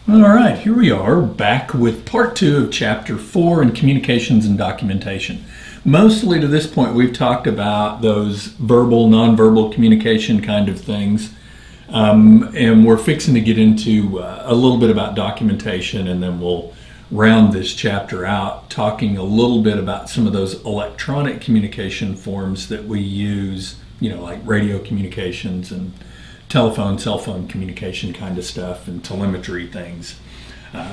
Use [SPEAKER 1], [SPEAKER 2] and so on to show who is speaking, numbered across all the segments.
[SPEAKER 1] All right, here we are back with part 2 of chapter 4 in communications and documentation. Mostly to this point, we've talked about those verbal, nonverbal communication kind of things. And we're fixing to get into a little bit about documentation, and then we'll round this chapter out talking a little bit about some of those electronic communication forms that we use, like radio communications and telephone, cell phone communication kind of stuff and telemetry things.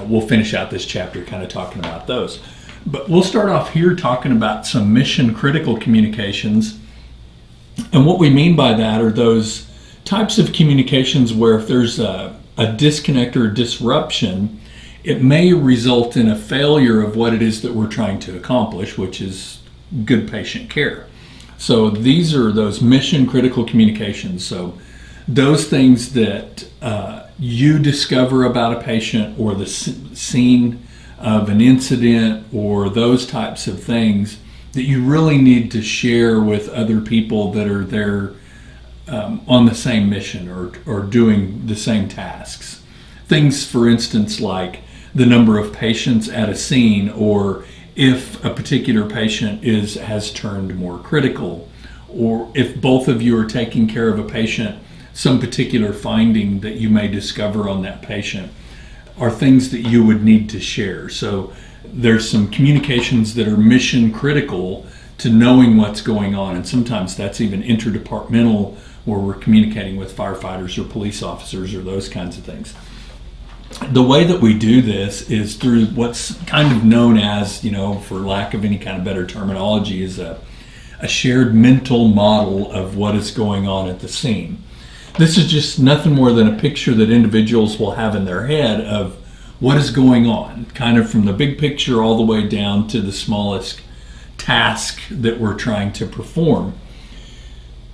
[SPEAKER 1] We'll finish out this chapter kind of talking about those. But we'll start off here talking about some mission critical communications. And what we mean by that are those types of communications where if there's a disconnect or a disruption, it may result in a failure of what it is that we're trying to accomplish, which is good patient care. So these are those mission critical communications. So those things that you discover about a patient or the scene of an incident or those types of things that you really need to share with other people that are there on the same mission or doing the same tasks. Things, for instance, like the number of patients at a scene, or if a particular patient has turned more critical, or if both of you are taking care of a patient, some particular finding that you may discover on that patient are things that you would need to share. So there's some communications that are mission critical to knowing what's going on, and sometimes that's even interdepartmental, where we're communicating with firefighters or police officers or those kinds of things. The way that we do this is through what's kind of known as, for lack of any kind of better terminology, is a shared mental model of what is going on at the scene. This is just nothing more than a picture that individuals will have in their head of what is going on, kind of from the big picture all the way down to the smallest task that we're trying to perform.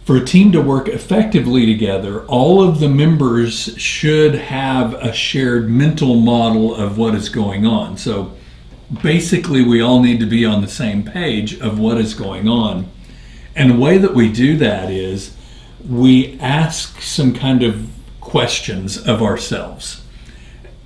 [SPEAKER 1] For a team to work effectively together, all of the members should have a shared mental model of what is going on. So basically, we all need to be on the same page of what is going on. And the way that we do that is we ask some kind of questions of ourselves.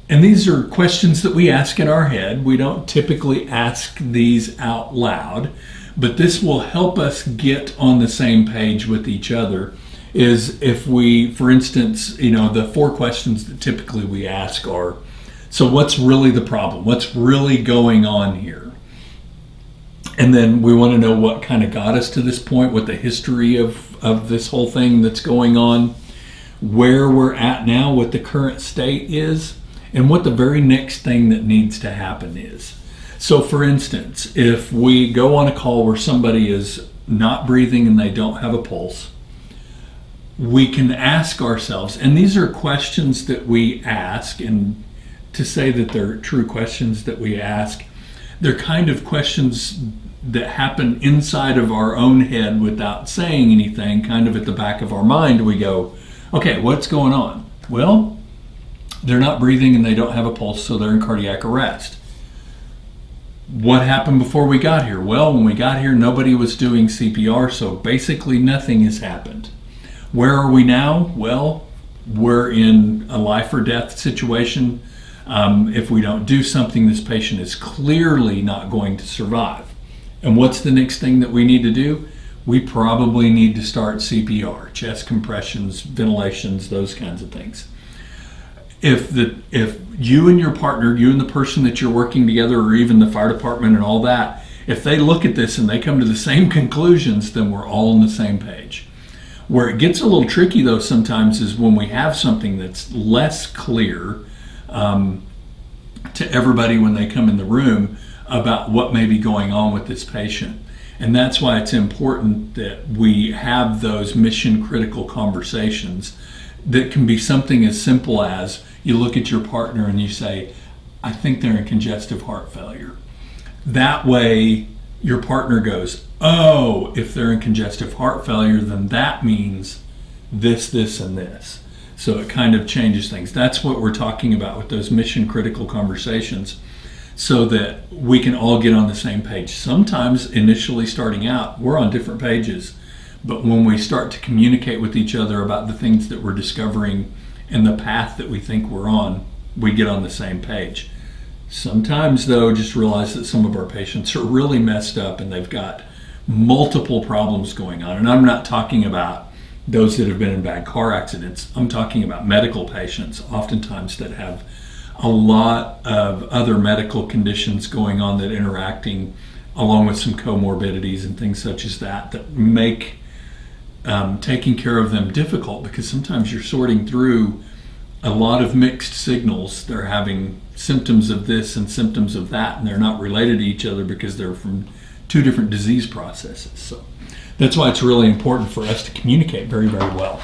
[SPEAKER 1] And these are questions that we ask in our head. We don't typically ask these out loud, but this will help us get on the same page with each other. Is if we, for instance, the 4 questions that typically we ask are, so what's really the problem? What's really going on here? And then we want to know what kind of got us to this point, what the history of this whole thing that's going on, where we're at now, what the current state is, and what the very next thing that needs to happen is. So for instance, if we go on a call where somebody is not breathing and they don't have a pulse, we can ask ourselves, and these are questions that we ask, and to say that they're true questions that we ask, they're kind of questions that happen inside of our own head without saying anything, kind of at the back of our mind. We go, okay, what's going on? Well, they're not breathing and they don't have a pulse, so they're in cardiac arrest. What happened before we got here? Well, when we got here, nobody was doing CPR, so basically nothing has happened. Where are we now? Well, we're in a life or death situation. If we don't do something, this patient is clearly not going to survive. And what's the next thing that we need to do? We probably need to start CPR, chest compressions, ventilations, those kinds of things. If you and your partner, you and the person that you're working together, or even the fire department and all that, if they look at this and they come to the same conclusions, then we're all on the same page. Where it gets a little tricky though sometimes is when we have something that's less clear to everybody when they come in the room about what may be going on with this patient. And that's why it's important that we have those mission critical conversations that can be something as simple as you look at your partner and you say, I think they're in congestive heart failure. That way your partner goes, oh, if they're in congestive heart failure, then that means this, this, and this. So it kind of changes things. That's what we're talking about with those mission critical conversations, so that we can all get on the same page. Sometimes initially starting out, we're on different pages, but when we start to communicate with each other about the things that we're discovering and the path that we think we're on, we get on the same page. Sometimes, though, just realize that some of our patients are really messed up and they've got multiple problems going on. And I'm not talking about those that have been in bad car accidents. I'm talking about medical patients, oftentimes that have a lot of other medical conditions going on that interacting along with some comorbidities and things such as that make taking care of them difficult, because sometimes you're sorting through a lot of mixed signals. They're having symptoms of this and symptoms of that, and they're not related to each other because they're from two different disease processes. So that's why it's really important for us to communicate very, very well.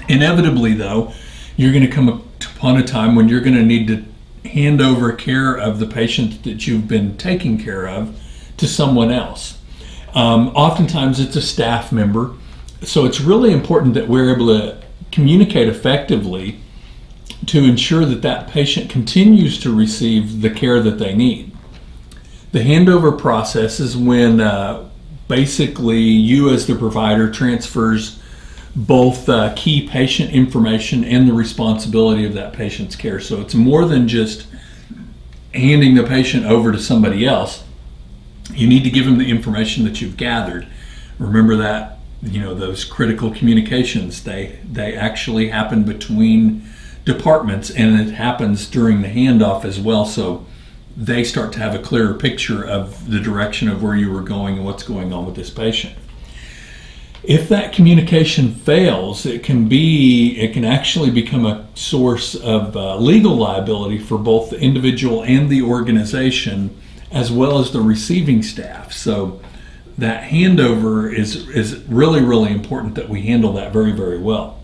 [SPEAKER 1] Inevitably, though, you're going to come upon a time when you're going to need to hand over care of the patient that you've been taking care of to someone else. Oftentimes it's a staff member, so it's really important that we're able to communicate effectively to ensure that that patient continues to receive the care that they need. The handover process is when basically you as the provider transfers both key patient information and the responsibility of that patient's care. So it's more than just handing the patient over to somebody else. You need to give them the information that you've gathered. Remember that, those critical communications, they actually happen between departments, and it happens during the handoff as well. So they start to have a clearer picture of the direction of where you were going and what's going on with this patient. If that communication fails, it can actually become a source of legal liability for both the individual and the organization, as well as the receiving staff. So that handover is really, really important that we handle that very, very well.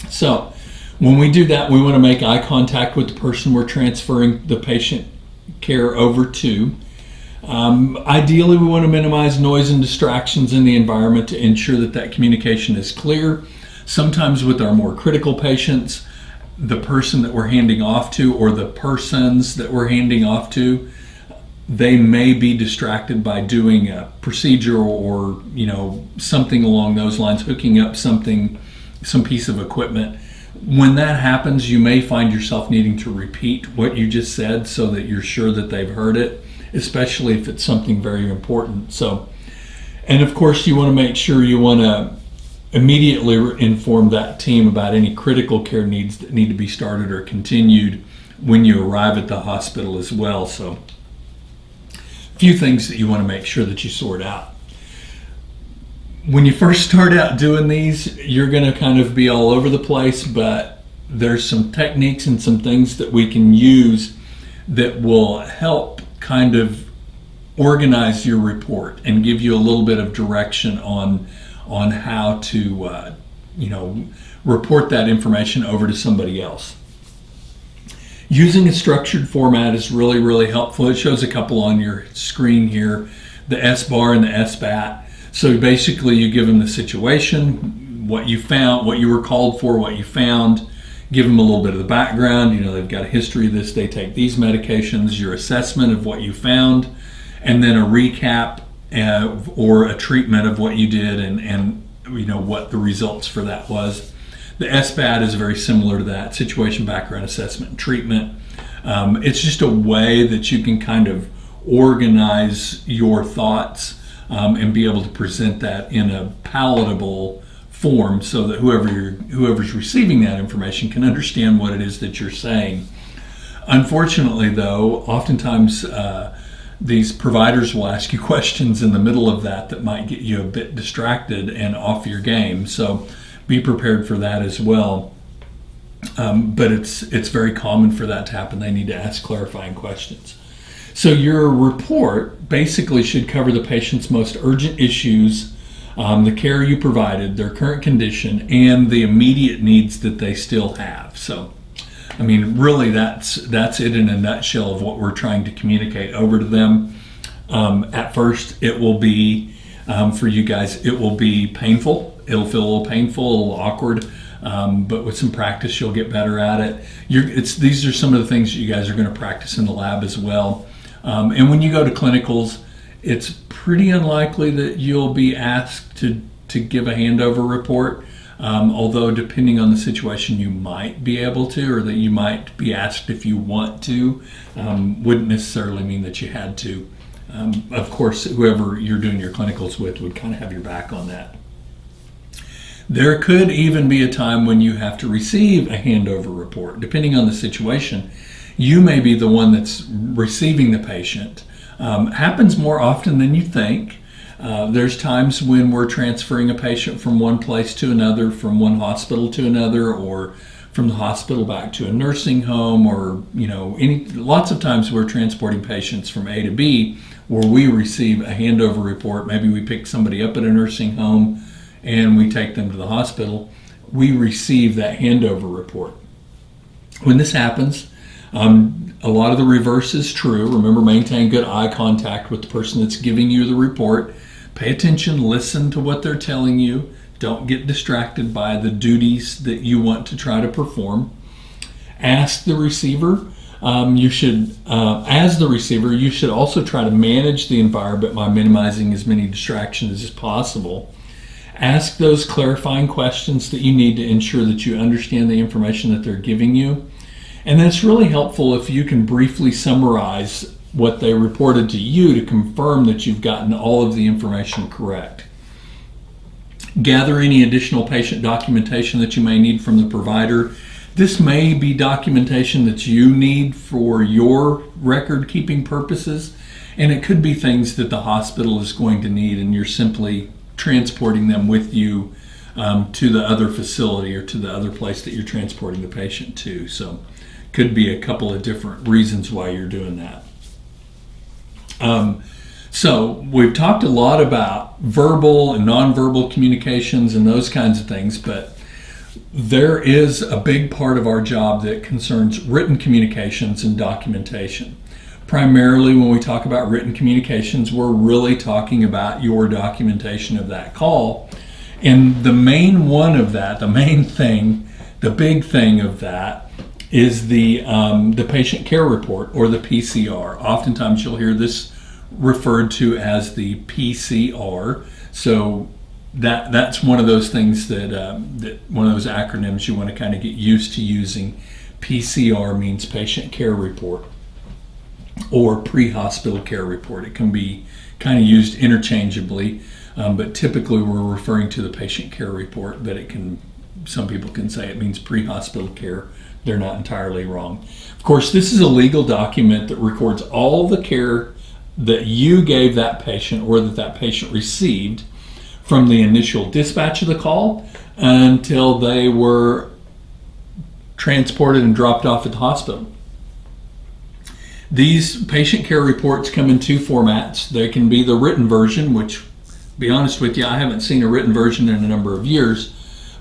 [SPEAKER 1] So when we do that, we want to make eye contact with the person we're transferring the patient care over to. Ideally, we want to minimize noise and distractions in the environment to ensure that that communication is clear. Sometimes with our more critical patients, the person that we're handing off to, or the persons that we're handing off to, they may be distracted by doing a procedure or something along those lines, hooking up some piece of equipment. When that happens, you may find yourself needing to repeat what you just said so that you're sure that they've heard it, especially if it's something very important. So, and of course, you want to make sure you want to immediately inform that team about any critical care needs that need to be started or continued when you arrive at the hospital as well. So, a few things that you want to make sure that you sort out. When you first start out doing these, you're going to kind of be all over the place, but there's some techniques and some things that we can use that will help kind of organize your report and give you a little bit of direction on how to report that information over to somebody else. Using a structured format is really, really helpful. It shows a couple on your screen here, the S-bar and the S-bat. So basically you give them the situation, what you found, what you were called for, what you found, give them a little bit of the background. They've got a history of this, they take these medications, your assessment of what you found, and then a recap or a treatment of what you did and what the results for that was. The SBAT is very similar to that, situation, background, assessment, and treatment. It's just a way that you can kind of organize your thoughts and be able to present that in a palatable form so that whoever's receiving that information can understand what it is that you're saying. Unfortunately, though, oftentimes these providers will ask you questions in the middle of that might get you a bit distracted and off your game. So be prepared for that as well. But it's very common for that to happen. They need to ask clarifying questions. So your report basically should cover the patient's most urgent issues, the care you provided, their current condition, and the immediate needs that they still have. So, I mean, really that's it in a nutshell of what we're trying to communicate over to them. At first, it will be, for you guys, it will be painful. It'll feel a little painful, a little awkward. But with some practice, you'll get better at it. These are some of the things that you guys are going to practice in the lab as well. And when you go to clinicals, it's pretty unlikely that you'll be asked to give a handover report. although depending on the situation you might be able to, or that you might be asked if you want to, wouldn't necessarily mean that you had to. Of course, whoever you're doing your clinicals with would kind of have your back on that. There could even be a time when you have to receive a handover report. Depending on the situation, you may be the one that's receiving the patient. Happens more often than you think. There's times when we're transferring a patient from one place to another, from one hospital to another, or from the hospital back to a nursing home, or lots of times we're transporting patients from A to B where we receive a handover report. Maybe we pick somebody up at a nursing home and we take them to the hospital. We receive that handover report. When this happens, a lot of the reverse is true. Remember, maintain good eye contact with the person that's giving you the report. Pay attention, listen to what they're telling you. Don't get distracted by the duties that you want to try to perform. Ask the receiver. As the receiver, you should also try to manage the environment by minimizing as many distractions as possible. Ask those clarifying questions that you need to ensure that you understand the information that they're giving you. And then it's really helpful if you can briefly summarize what they reported to you to confirm that you've gotten all of the information correct. Gather any additional patient documentation that you may need from the provider. This may be documentation that you need for your record keeping purposes, and it could be things that the hospital is going to need and you're simply transporting them with you to the other facility or to the other place that you're transporting the patient to. So could be a couple of different reasons why you're doing that. So we've talked a lot about verbal and nonverbal communications and those kinds of things, but there is a big part of our job that concerns written communications and documentation. Primarily when we talk about written communications, we're really talking about your documentation of that call. And the main one of that, the main thing, the big thing of that is the patient care report, or the PCR. Oftentimes you'll hear this referred to as the PCR. So that's one of those things that one of those acronyms you want to kind of get used to using. PCR means patient care report, or pre-hospital care report. It can be kind of used interchangeably, but typically we're referring to the patient care report, but some people can say it means pre-hospital care. They're not entirely wrong. Of course, this is a legal document that records all the care that you gave that patient or that patient received from the initial dispatch of the call until they were transported and dropped off at the hospital. These patient care reports come in two formats. They can be the written version, which, to be honest with you, I haven't seen a written version in a number of years.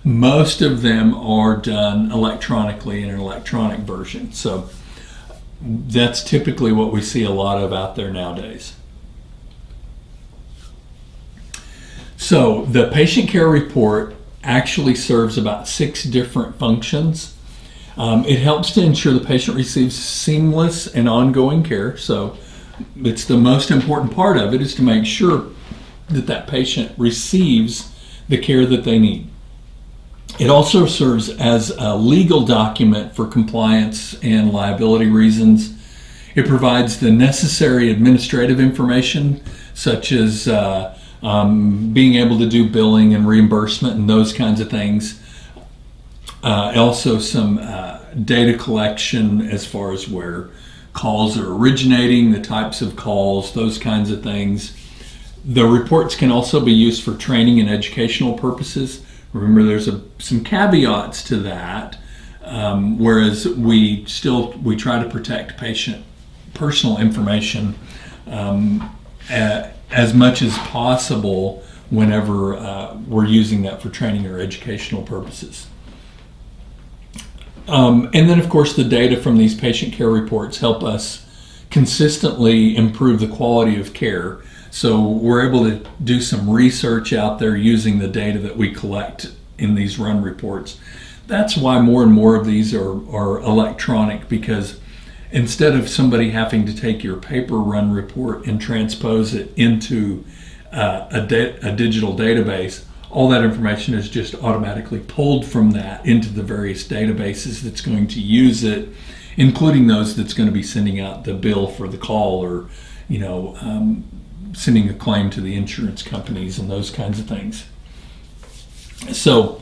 [SPEAKER 1] Most of them are done electronically in an electronic version. So that's typically what we see a lot of out there nowadays. So the patient care report actually serves about 6 different functions. It helps to ensure the patient receives seamless and ongoing care. So it's the most important part of it, is to make sure that that patient receives the care that they need. It also serves as a legal document for compliance and liability reasons. It provides the necessary administrative information, such as being able to do billing and reimbursement and those kinds of things. Also some data collection as far as where calls are originating, the types of calls, those kinds of things. The reports can also be used for training and educational purposes. Remember, there's some caveats to that, whereas we try to protect patient personal information as much as possible whenever we're using that for training or educational purposes. And then, of course, the data from these patient care reports help us consistently improve the quality of care. So we're able to do some research out there using the data that we collect in these run reports. That's why more and more of these are electronic, because instead of somebody having to take your paper run report and transpose it into a digital database, all that information is just automatically pulled from that into the various databases that's going to use it, including those that's going to be sending out the bill for the call, or sending a claim to the insurance companies and those kinds of things. So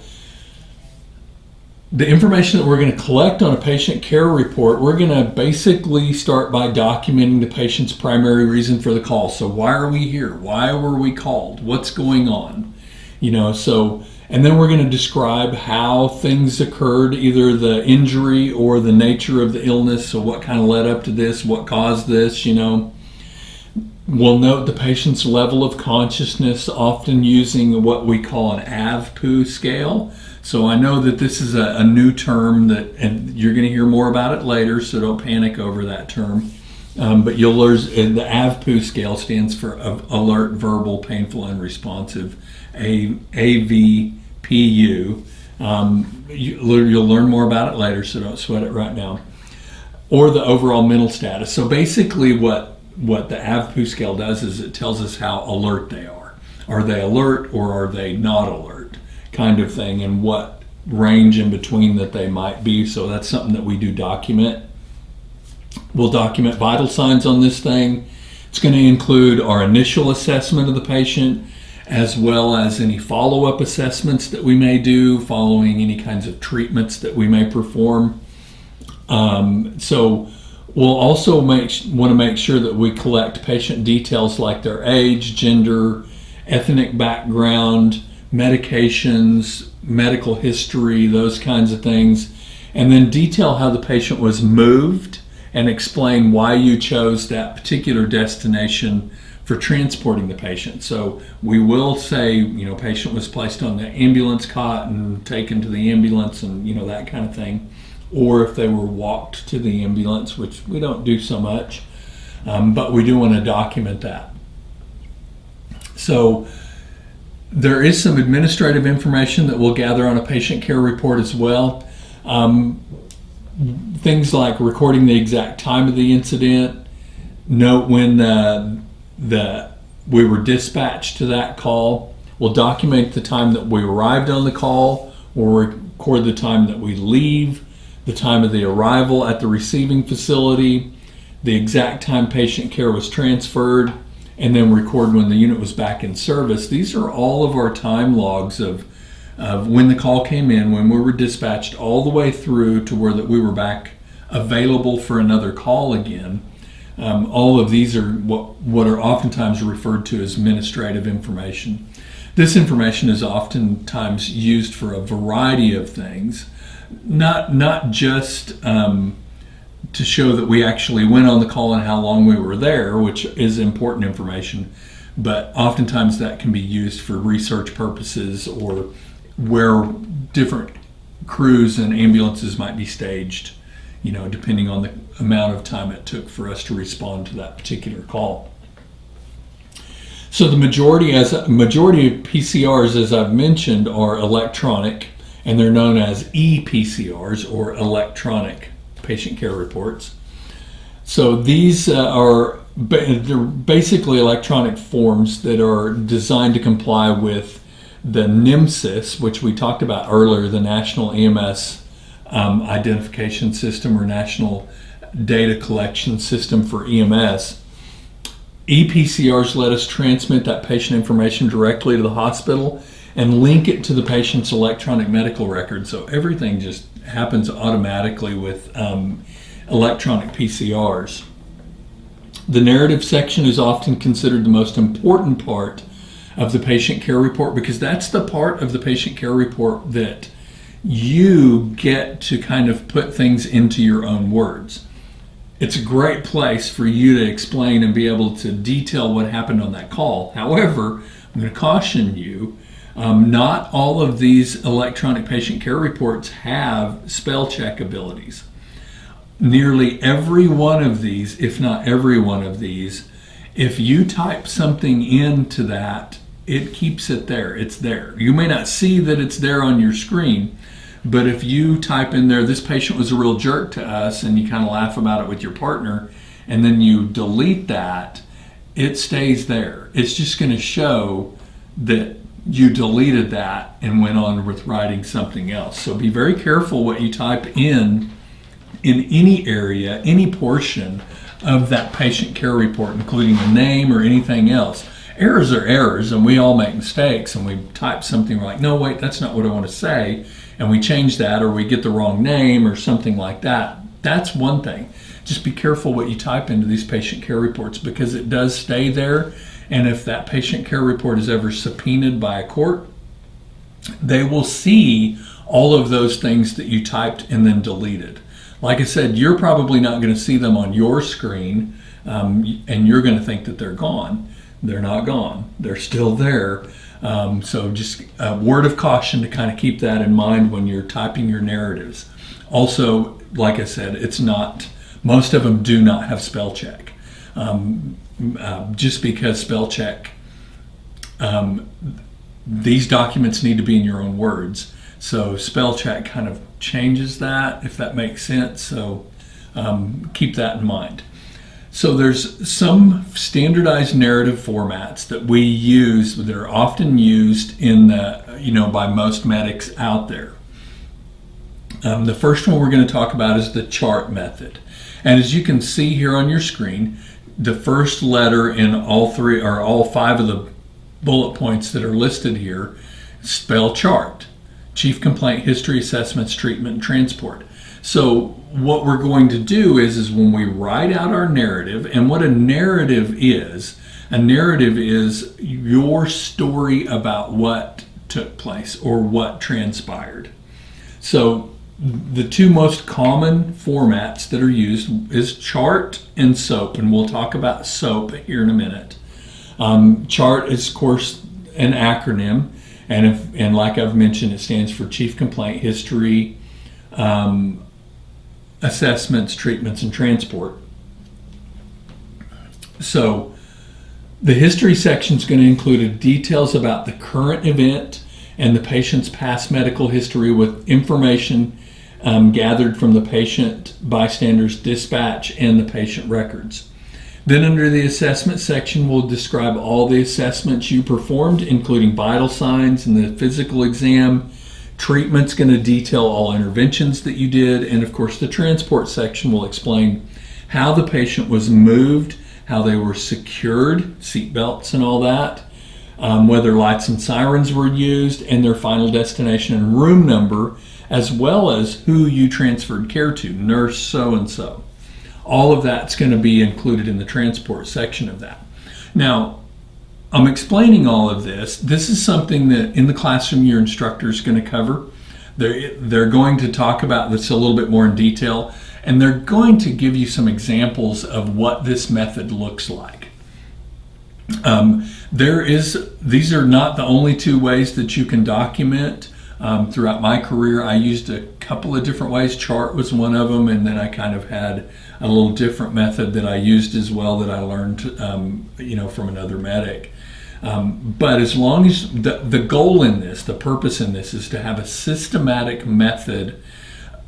[SPEAKER 1] the information that we're going to collect on a patient care report, we're going to basically start by documenting the patient's primary reason for the call. So why are we here? Why were we called? What's going on? And then we're going to describe how things occurred, either the injury or the nature of the illness. So what kind of led up to this? What caused this? We'll note the patient's level of consciousness, often using what we call an AVPU scale. So I know that this is a new term and you're going to hear more about it later, so don't panic over that term. But you'll learn the AVPU scale stands for alert, verbal, painful, unresponsive, AVPU. You'll learn more about it later, so don't sweat it right now. Or the overall mental status. So basically what the AVPU scale does is it tells us how alert they are. Are they alert or are they not alert, kind of thing, and what range in between that they might be. So that's something that we do document. We'll document vital signs on this thing. It's going to include our initial assessment of the patient, as well as any follow-up assessments that we may do following any kinds of treatments that we may perform. So we'll also want to make sure that we collect patient details like their age, gender, ethnic background, medications, medical history, those kinds of things, and then detail how the patient was moved and explain why you chose that particular destination for transporting the patient. So we will say, patient was placed on the ambulance cot and taken to the ambulance and, that kind of thing. Or if they were walked to the ambulance, which we don't do so much, but we do want to document that. So there is some administrative information that we'll gather on a patient care report as well. Things like recording the exact time of the incident, note when we were dispatched to that call. We'll document the time that we arrived on the call. We'll record the time that we leave, the time of the arrival at the receiving facility, the exact time patient care was transferred, and then record when the unit was back in service. These are all of our time logs of when the call came in, when we were dispatched, all the way through to where that we were back available for another call again. All of these are what are oftentimes referred to as administrative information. This information is oftentimes used for a variety of things, not just to show that we actually went on the call and how long we were there, which is important information, but oftentimes that can be used for research purposes or where different crews and ambulances might be staged, depending on the amount of time it took for us to respond to that particular call. So the majority of PCRs, as I've mentioned, are electronic, and they're known as ePCRs, or electronic patient care reports. So these they're basically electronic forms that are designed to comply with the NEMSIS, which we talked about earlier, the National EMS Identification System, or National Data Collection System for EMS. ePCRs let us transmit that patient information directly to the hospital and link it to the patient's electronic medical record. So everything just happens automatically with electronic PCRs. The narrative section is often considered the most important part of the patient care report, because that's the part of the patient care report that you get to kind of put things into your own words. It's a great place for you to explain and be able to detail what happened on that call. However, I'm going to caution you, not all of these electronic patient care reports have spell check abilities. Nearly every one of these, if not every one of these, if you type something into that, it keeps it there. It's there. You may not see that it's there on your screen, but if you type in there, "This patient was a real jerk to us," and you kind of laugh about it with your partner, and then you delete that, it stays there. It's just going to show that you deleted that and went on with writing something else. So be very careful what you type in any area, any portion of that patient care report, including the name or anything else. Errors are errors, and we all make mistakes, and we type something like, no, wait, that's not what I want to say, and we change that, or we get the wrong name or something like that. That's one thing. Just be careful what you type into these patient care reports, because it does stay there, and if that patient care report is ever subpoenaed by a court, they will see all of those things that you typed and then deleted. Like I said, you're probably not going to see them on your screen, and you're going to think that they're gone. They're not gone. They're still there. So just a word of caution to kind of keep that in mind when you're typing your narratives. Also, like I said, most of them do not have spell check. Just because spell check, these documents need to be in your own words. So spell check kind of changes that, if that makes sense. So keep that in mind. So there's some standardized narrative formats that we use that are often used in by most medics out there. The first one we're going to talk about is the chart method. And as you can see here on your screen, the first letter in all five of the bullet points that are listed here spell chart. Chief complaint, history, assessments, treatment, and transport. So what we're going to do is when we write out our narrative, and what a narrative is your story about what took place or what transpired. So the two most common formats that are used is chart and SOAP, and we'll talk about SOAP here in a minute. Chart is, of course, an acronym, and like I've mentioned, it stands for Chief Complaint, History, Assessments, Treatments, and Transport. So the history section is going to include details about the current event and the patient's past medical history with information gathered from the patient, bystanders, dispatch, and the patient records. Then under the assessment section, we'll describe all the assessments you performed, including vital signs and the physical exam. Treatment's going to detail all interventions that you did, and of course the transport section will explain how the patient was moved, how they were secured, seat belts and all that, whether lights and sirens were used, and their final destination and room number, as well as who you transferred care to, nurse so-and-so. All of that's going to be included in the transport section of that. Now, I'm explaining all of this. This is something that in the classroom your instructor is going to cover. They're going to talk about this a little bit more in detail, and they're going to give you some examples of what this method looks like. These are not the only two ways that you can document. Throughout my career, I used a couple of different ways. Chart was one of them, and then I kind of had a little different method that I used as well that I learned, from another medic. But as long as the goal in this, the purpose in this, is to have a systematic method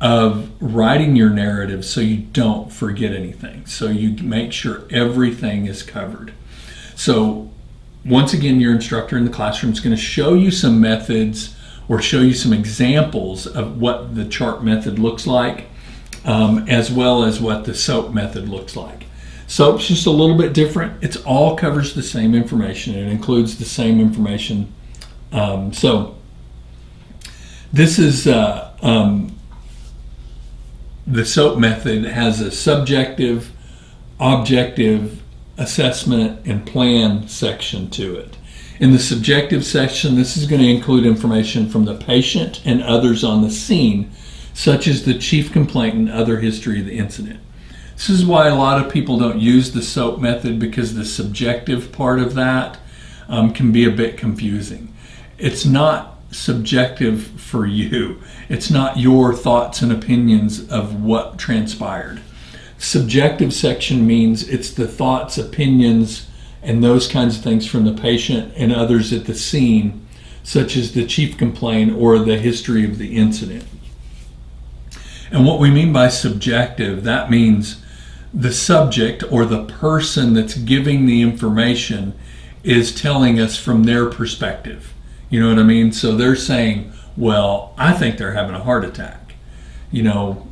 [SPEAKER 1] of writing your narrative so you don't forget anything. So you make sure everything is covered. So once again, your instructor in the classroom is going to show you some methods or show you some examples of what the chart method looks like, as well as what the SOAP method looks like. SOAP's just a little bit different. It all covers the same information. It includes the same information. So this is the SOAP method has a subjective, objective, assessment, and plan section to it. In the subjective section, this is going to include information from the patient and others on the scene, such as the chief complaint and other history of the incident. This is why a lot of people don't use the SOAP method, because the subjective part of that can be a bit confusing. It's not subjective for you. It's not your thoughts and opinions of what transpired. Subjective section means it's the thoughts, opinions, and those kinds of things from the patient and others at the scene, such as the chief complaint or the history of the incident. And what we mean by subjective, that means the subject or the person that's giving the information is telling us from their perspective. You know what I mean? So they're saying, well, I think they're having a heart attack, you know,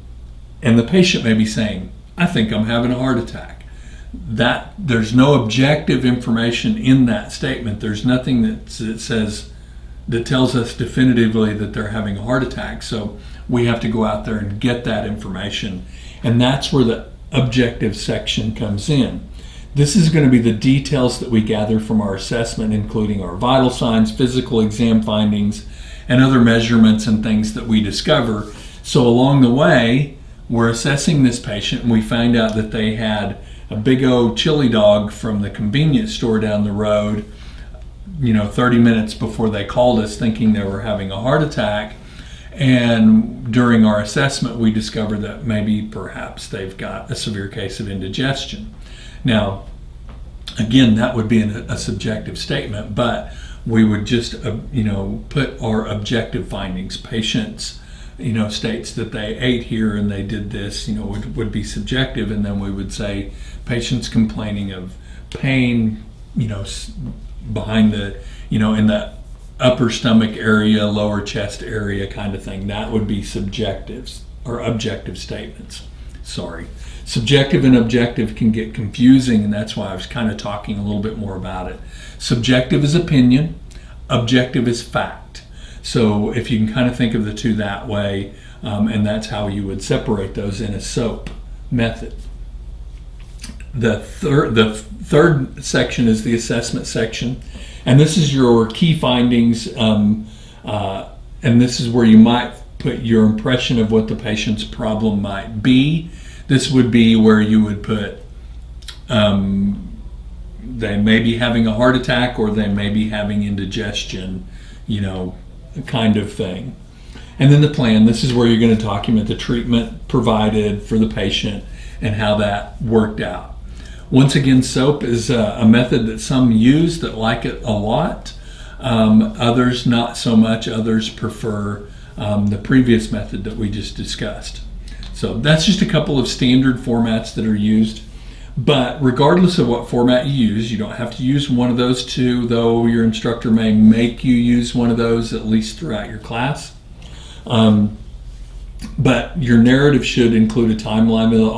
[SPEAKER 1] and the patient may be saying, I think I'm having a heart attack. That there's no objective information in that statement. There's nothing that says, that tells us definitively that they're having a heart attack. So we have to go out there and get that information. And that's where the objective section comes in. This is going to be the details that we gather from our assessment, including our vital signs, physical exam findings, and other measurements and things that we discover. So along the way, we're assessing this patient and we find out that they had a big old chili dog from the convenience store down the road, you know, 30 minutes before they called us, thinking they were having a heart attack. And during our assessment, we discovered that maybe perhaps they've got a severe case of indigestion. Now, again, that would be a subjective statement, but we would just, you know, put our objective findings. Patients, you know, states that they ate here and they did this, you know, would be subjective. And then we would say patients complaining of pain, you know, behind the, you know, in the upper stomach area, lower chest area kind of thing. That would be subjectives or objective statements. Sorry. Subjective and objective can get confusing, and that's why I was kind of talking a little bit more about it. Subjective is opinion, objective is fact. So if you can kind of think of the two that way, and that's how you would separate those in a SOAP method. The third section is the assessment section, and this is your key findings, and this is where you might put your impression of what the patient's problem might be. This would be where you would put they may be having a heart attack or they may be having indigestion, you know, kind of thing. And then the plan, this is where you're going to document the treatment provided for the patient and how that worked out. Once again, SOAP is a method that some use that like it a lot. Others not so much. Others prefer the previous method that we just discussed. So that's just a couple of standard formats that are used. But regardless of what format you use, you don't have to use one of those two, though your instructor may make you use one of those at least throughout your class. But your narrative should include a timeline of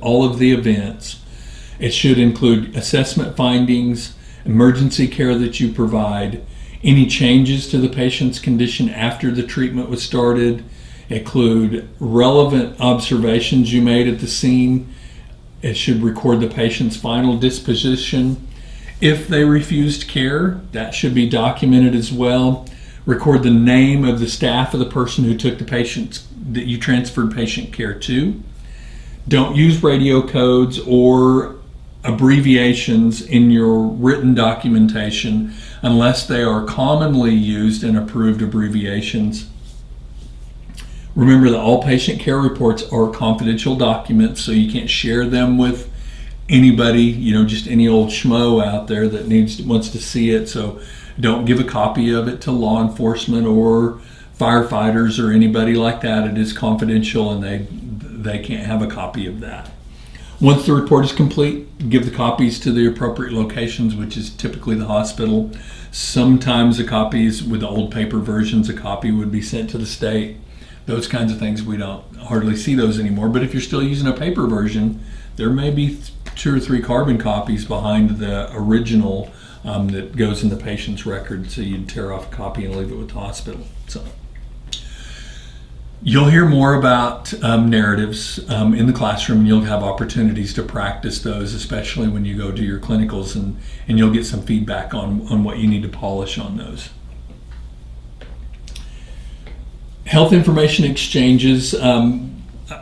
[SPEAKER 1] all of the events. It should include assessment findings, emergency care that you provide, any changes to the patient's condition after the treatment was started, include relevant observations you made at the scene. It should record the patient's final disposition. If they refused care, that should be documented as well. Record the name of the staff of the person who took the patient that you transferred patient care to. Don't use radio codes or abbreviations in your written documentation unless they are commonly used and approved abbreviations. Remember that all patient care reports are confidential documents, so you can't share them with anybody, you know, just any old schmo out there that wants to see it. So don't give a copy of it to law enforcement or firefighters or anybody like that. It is confidential and they can't have a copy of that. Once the report is complete, give the copies to the appropriate locations, which is typically the hospital. Sometimes the copies, with the old paper versions, a copy would be sent to the state. Those kinds of things, we don't hardly see those anymore. But if you're still using a paper version, there may be 2 or 3 carbon copies behind the original that goes in the patient's record. So you'd tear off a copy and leave it with the hospital. So you'll hear more about narratives in the classroom, and you'll have opportunities to practice those, especially when you go to your clinicals, and you'll get some feedback on what you need to polish on those. Health information exchanges,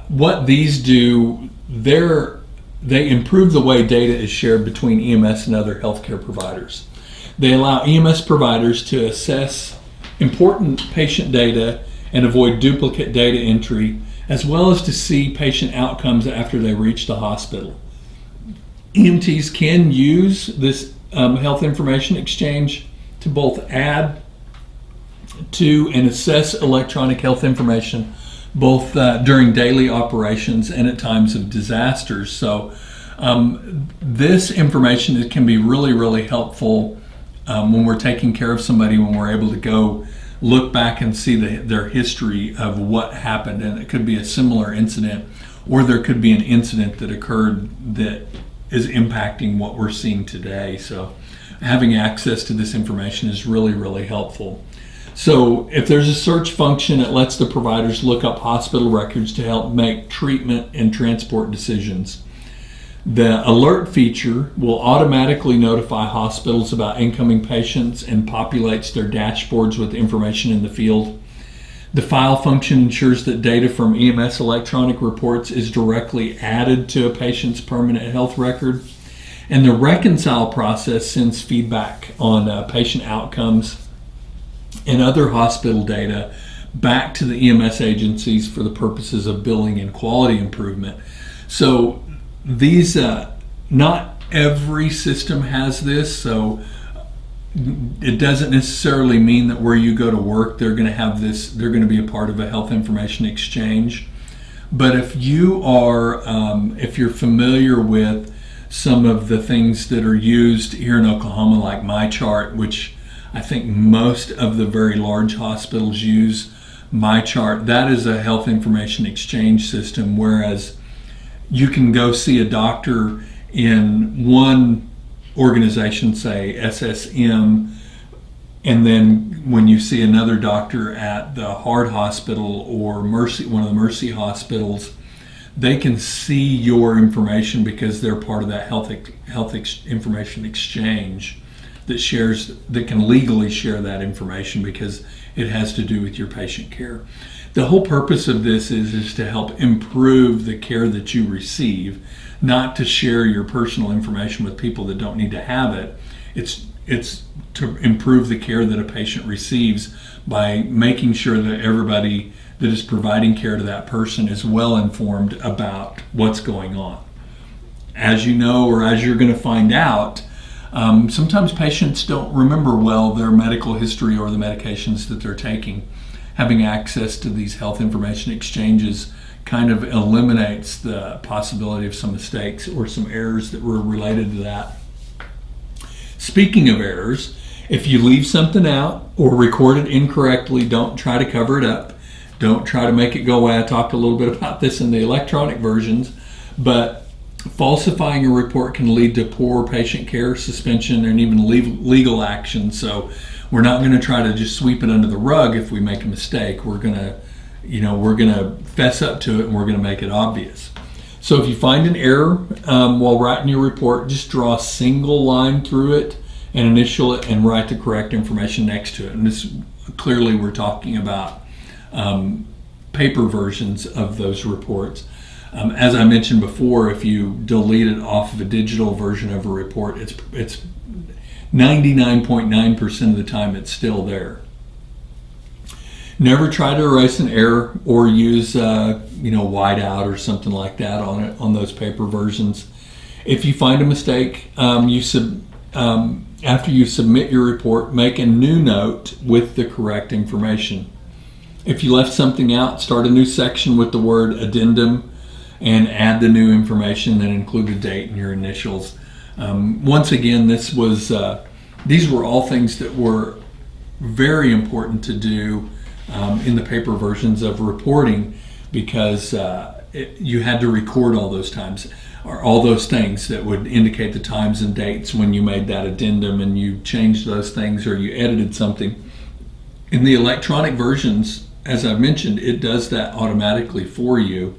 [SPEAKER 1] what these do, they improve the way data is shared between EMS and other healthcare providers. They allow EMS providers to assess important patient data and avoid duplicate data entry, as well as to see patient outcomes after they reach the hospital. EMTs can use this health information exchange to both add to and assess electronic health information, both during daily operations and at times of disasters. So this information can be really, really helpful when we're taking care of somebody, when we're able to go look back and see their history of what happened. And it could be a similar incident, or there could be an incident that occurred that is impacting what we're seeing today. So having access to this information is really, really helpful. So if there's a search function, it lets the providers look up hospital records to help make treatment and transport decisions. The alert feature will automatically notify hospitals about incoming patients and populates their dashboards with information in the field. The file function ensures that data from EMS electronic reports is directly added to a patient's permanent health record. And the reconcile process sends feedback on patient outcomes and other hospital data back to the EMS agencies for the purposes of billing and quality improvement. So these, not every system has this, so it doesn't necessarily mean that where you go to work they're going to have this, they're going to be a part of a health information exchange. But if you are, if you're familiar with some of the things that are used here in Oklahoma, like MyChart, which I think most of the very large hospitals use MyChart, that is a health information exchange system, whereas you can go see a doctor in one organization, say SSM, and then when you see another doctor at the Heart Hospital or Mercy, one of the Mercy hospitals, they can see your information because they're part of that health information exchange that can legally share that information because it has to do with your patient care. The whole purpose of this is to help improve the care that you receive, not to share your personal information with people that don't need to have it. It's to improve the care that a patient receives by making sure that everybody that is providing care to that person is well informed about what's going on. As you know, or as you're going to find out, sometimes patients don't remember well their medical history or the medications that they're taking. Having access to these health information exchanges kind of eliminates the possibility of some mistakes or some errors that were related to that. Speaking of errors, if you leave something out or record it incorrectly, don't try to cover it up. Don't try to make it go away. I talked a little bit about this in the electronic versions, but falsifying a report can lead to poor patient care, suspension, and even legal action. So we're not going to try to just sweep it under the rug if we make a mistake. We're going to fess up to it, and we're going to make it obvious. So if you find an error while writing your report, just draw a single line through it and initial it and write the correct information next to it. And this, clearly we're talking about paper versions of those reports. As I mentioned before, if you delete it off of a digital version of a report, it's 99.9% of the time it's still there. Never try to erase an error or use whiteout or something like that on those paper versions. If you find a mistake, after you submit your report, make a new note with the correct information. If you left something out, start a new section with the word addendum and add the new information and include a date and your initials. Once again, these were all things that were very important to do in the paper versions of reporting, because you had to record all those times, or all those things that would indicate the times and dates when you made that addendum and you changed those things or you edited something. In the electronic versions, as I've mentioned, it does that automatically for you.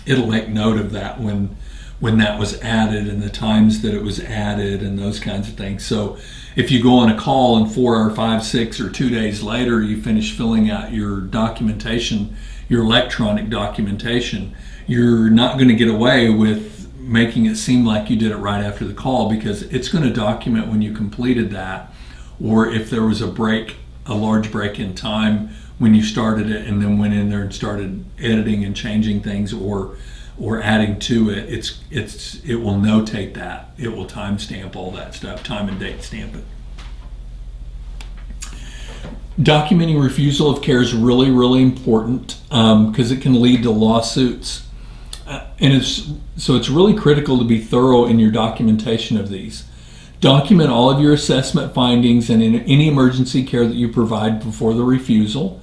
[SPEAKER 1] It'll make note of that when that was added and the times that it was added and those kinds of things. So if you go on a call and 4 or 5, 6 or 2 days later you finish filling out your documentation, your electronic documentation, you're not going to get away with making it seem like you did it right after the call, because it's going to document when you completed that, or if there was a large break in time when you started it and then went in there and started editing and changing things or adding to it. It will notate that. It will timestamp all that stuff, time and date stamp it. Documenting refusal of care is really, really important because it can lead to lawsuits. And it's really critical to be thorough in your documentation of these. Document all of your assessment findings and any emergency care that you provide before the refusal.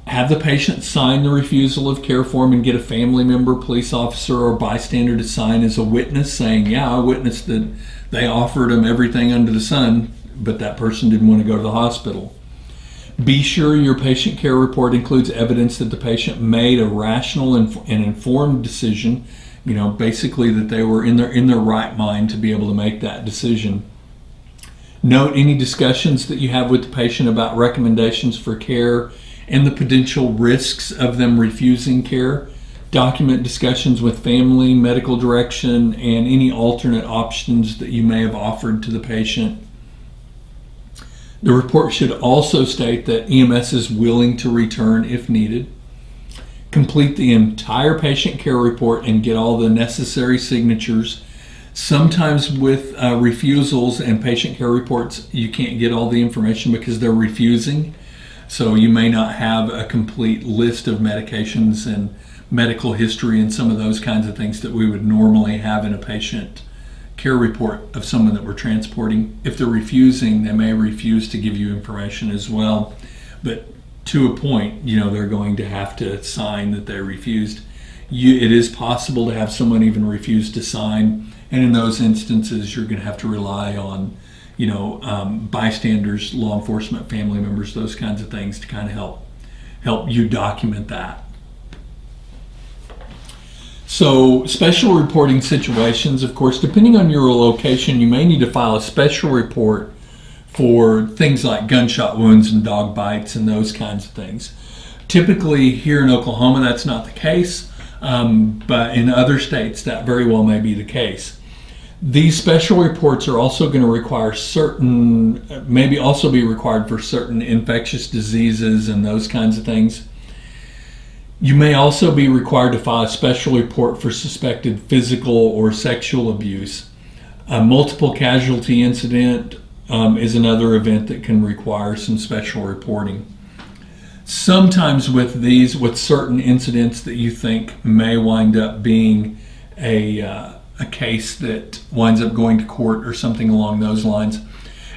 [SPEAKER 1] Have the patient sign the refusal of care form and get a family member, police officer, or bystander to sign as a witness saying, yeah, I witnessed that they offered them everything under the sun, but that person didn't want to go to the hospital. Be sure your patient care report includes evidence that the patient made a rational and informed decision, basically that they were in their right mind to be able to make that decision. Note any discussions that you have with the patient about recommendations for care and the potential risks of them refusing care. Document discussions with family, medical direction, and any alternate options that you may have offered to the patient. The report should also state that EMS is willing to return if needed. Complete the entire patient care report and get all the necessary signatures. Sometimes with refusals and patient care reports, you can't get all the information because they're refusing. So you may not have a complete list of medications and medical history and some of those kinds of things that we would normally have in a patient care report of someone that we're transporting. If they're refusing, they may refuse to give you information as well. But to a point, they're going to have to sign that they refused. It is possible to have someone even refuse to sign, and in those instances, you're going to have to rely on bystanders, law enforcement, family members, those kinds of things to kind of help you document that. So special reporting situations, of course, depending on your location, you may need to file a special report for things like gunshot wounds and dog bites and those kinds of things. Typically here in Oklahoma, that's not the case, but in other states, that very well may be the case. These special reports are also going to require maybe also be required for certain infectious diseases and those kinds of things. You may also be required to file a special report for suspected physical or sexual abuse. A multiple casualty incident is another event that can require some special reporting. Sometimes with certain incidents that you think may wind up being a case that winds up going to court or something along those lines,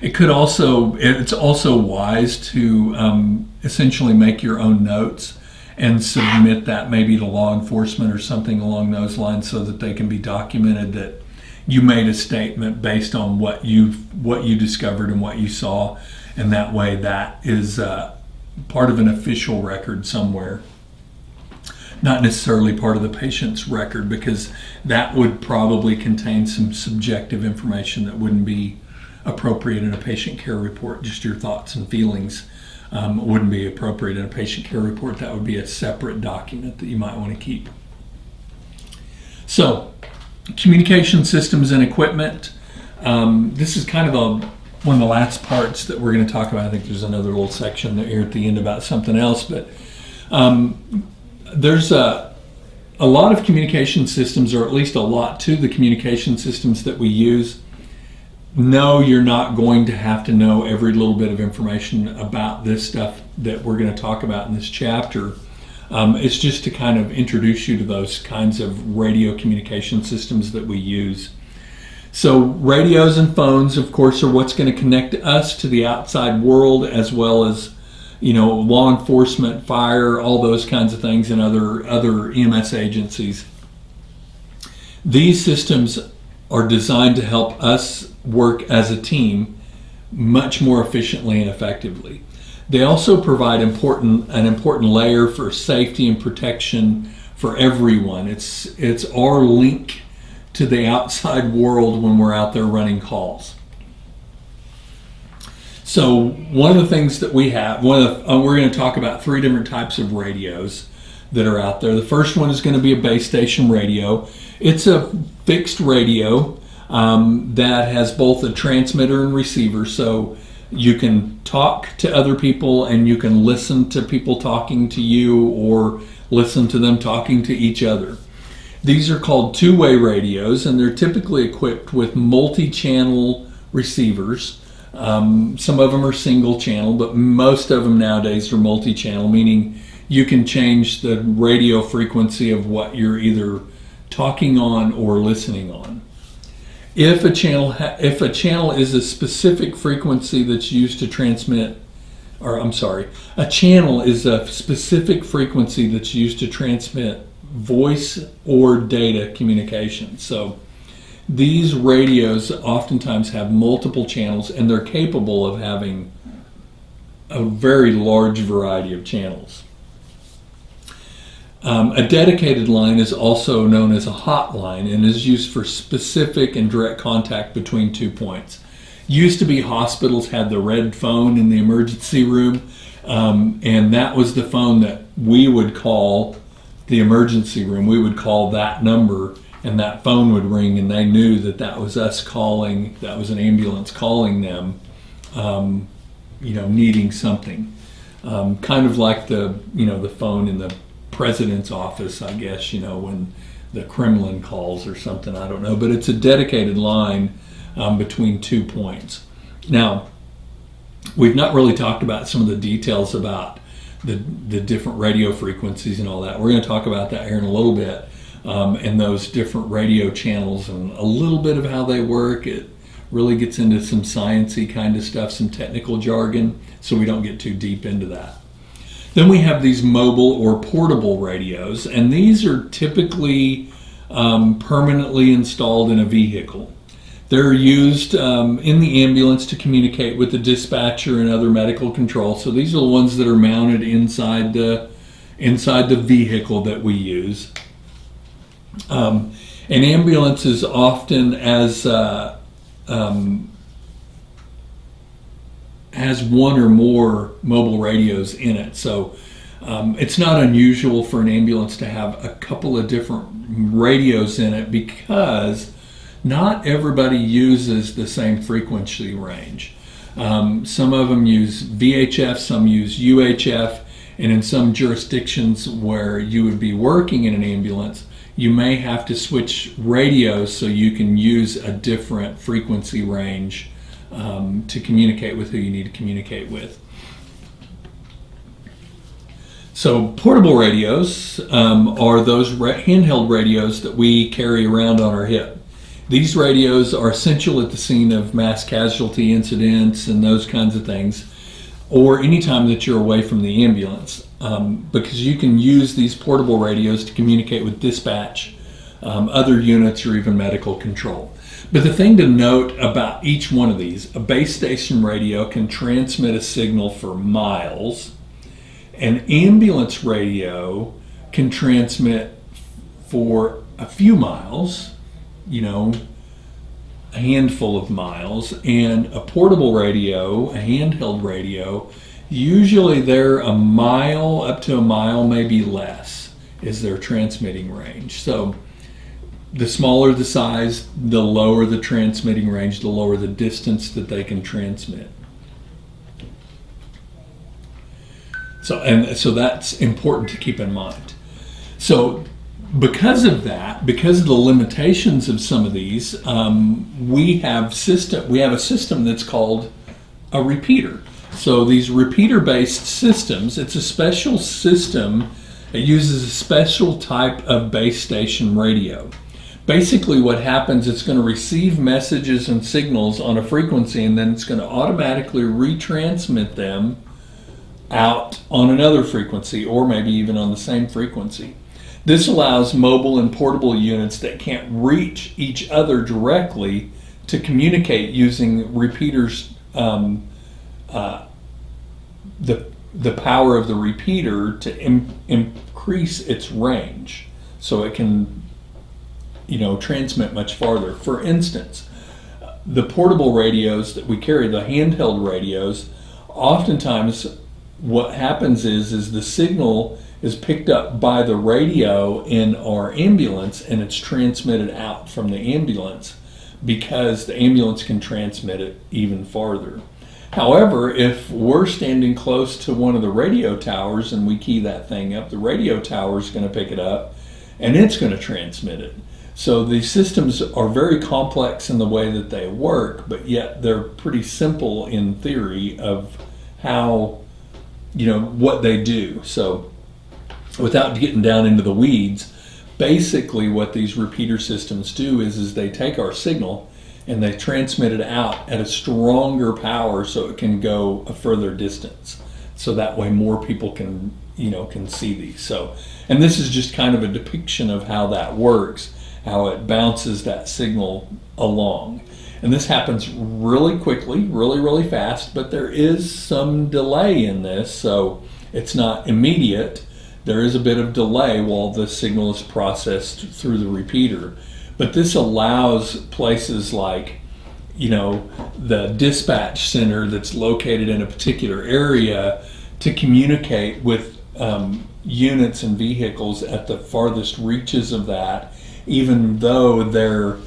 [SPEAKER 1] it's also wise to essentially make your own notes and submit that maybe to law enforcement or something along those lines so that they can be documented that you made a statement based on what you discovered and what you saw, and that way that is part of an official record somewhere. Not necessarily part of the patient's record, because that would probably contain some subjective information that wouldn't be appropriate in a patient care report. Just your thoughts and feelings wouldn't be appropriate in a patient care report. That would be a separate document that you might want to keep. So, communication systems and equipment. This is kind of one of the last parts that we're going to talk about. I think there's another little section there here at the end about something else, but there's a lot of communication systems, or at least a lot to the communication systems that we use. No, you're not going to have to know every little bit of information about this stuff that we're going to talk about in this chapter. It's just to kind of introduce you to those kinds of radio communication systems that we use. So radios and phones, of course, are what's going to connect us to the outside world, as well as law enforcement, fire, all those kinds of things, and other EMS agencies. These systems are designed to help us work as a team much more efficiently and effectively. They also provide an important layer for safety and protection for everyone. It's our link to the outside world when we're out there running calls. So one of the things that we have, we're going to talk about 3 different types of radios that are out there. The first one is going to be a base station radio. It's a fixed radio that has both a transmitter and receiver, so you can talk to other people and you can listen to people talking to you or listen to them talking to each other. These are called two-way radios, and they're typically equipped with multi-channel receivers. Some of them are single channel, but most of them nowadays are multi-channel, meaning you can change the radio frequency of what you're either talking on or listening on. If a channel is a specific frequency that's used to transmit, or I'm sorry, a channel is a specific frequency that's used to transmit voice or data communication. So these radios oftentimes have multiple channels, and they're capable of having a very large variety of channels. A dedicated line is also known as a hotline and is used for specific and direct contact between 2 points. Used to be hospitals had the red phone in the emergency room, and that was the phone that we would call the emergency room. We would call that number, and that phone would ring, and they knew that that was us calling, that was an ambulance calling them, needing something. Kind of like the phone in the president's office, I guess, when the Kremlin calls or something, I don't know. But it's a dedicated line between 2 points. Now, we've not really talked about some of the details about the different radio frequencies and all that. We're going to talk about that here in a little bit, and those different radio channels and a little bit of how they work. It really gets into some sciencey kind of stuff, some technical jargon, so we don't get too deep into that. Then we have these mobile or portable radios, and these are typically permanently installed in a vehicle. They're used in the ambulance to communicate with the dispatcher and other medical control. So these are the ones that are mounted inside the vehicle that we use. An ambulance is often has one or more mobile radios in it. So it's not unusual for an ambulance to have a couple of different radios in it because not everybody uses the same frequency range. Some of them use VHF, some use UHF, and in some jurisdictions where you would be working in an ambulance, you may have to switch radios so you can use a different frequency range to communicate with who you need to communicate with. So portable radios are those handheld radios that we carry around on our hip. These radios are essential at the scene of mass casualty incidents and those kinds of things, or anytime that you're away from the ambulance, because you can use these portable radios to communicate with dispatch, other units, or even medical control. But the thing to note about each one of these, a base station radio can transmit a signal for miles. An ambulance radio can transmit for a few miles, a handful of miles, and a portable radio, a handheld radio, usually they're a mile, up to a mile, maybe less, is their transmitting range. So the smaller the size, the lower the transmitting range, the lower the distance that they can transmit. So that's important to keep in mind. So because of that, because of the limitations of some of these, we have a system that's called a repeater. So these repeater-based systems, it's a special system. It uses a special type of base station radio. Basically what happens, it's going to receive messages and signals on a frequency, and then it's going to automatically retransmit them out on another frequency, or maybe even on the same frequency. This allows mobile and portable units that can't reach each other directly to communicate using repeaters, the power of the repeater to increase its range so it can transmit much farther. For instance, the portable radios that we carry, the handheld radios, oftentimes what happens is the signal is picked up by the radio in our ambulance, and it's transmitted out from the ambulance because the ambulance can transmit it even farther. However, if we're standing close to one of the radio towers and we key that thing up, the radio tower is going to pick it up and it's going to transmit it. So these systems are very complex in the way that they work, but yet they're pretty simple in theory of how, what they do. So without getting down into the weeds, basically what these repeater systems do is they take our signal and they transmit it out at a stronger power so it can go a further distance. So that way more people can, can see these. So, and this is just kind of a depiction of how that works, how it bounces that signal along. And this happens really quickly, really, really fast, but there is some delay in this, so it's not immediate. There is a bit of delay while the signal is processed through the repeater. But this allows places like, the dispatch center that's located in a particular area to communicate with units and vehicles at the farthest reaches of that, even though their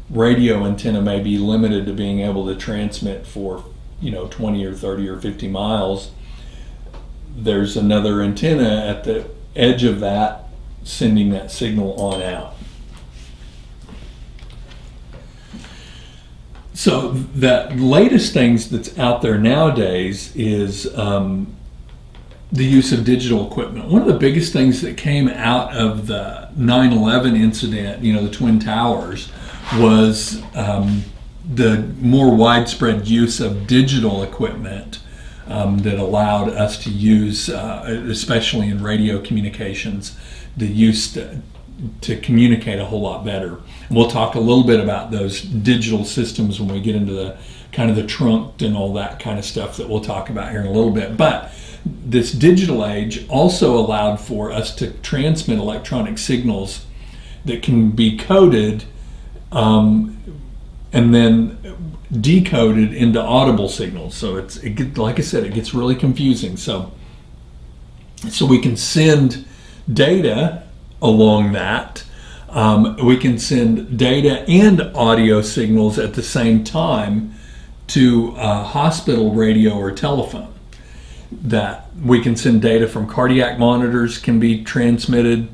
[SPEAKER 1] radio antenna may be limited to being able to transmit for 20 or 30 or 50 miles. There's another antenna at the edge of that sending that signal on out. So the latest things that's out there nowadays is the use of digital equipment. One of the biggest things that came out of the 9/11 incident, the Twin Towers, was the more widespread use of digital equipment that allowed us to use, especially in radio communications, the use to communicate a whole lot better. And we'll talk a little bit about those digital systems when we get into the kind of the trunked and all that kind of stuff that we'll talk about here in a little bit. But this digital age also allowed for us to transmit electronic signals that can be coded and then decoded into audible signals. So like I said, it gets really confusing. So we can send data along that. We can send data and audio signals at the same time to hospital radio or telephone. That we can send data from cardiac monitors can be transmitted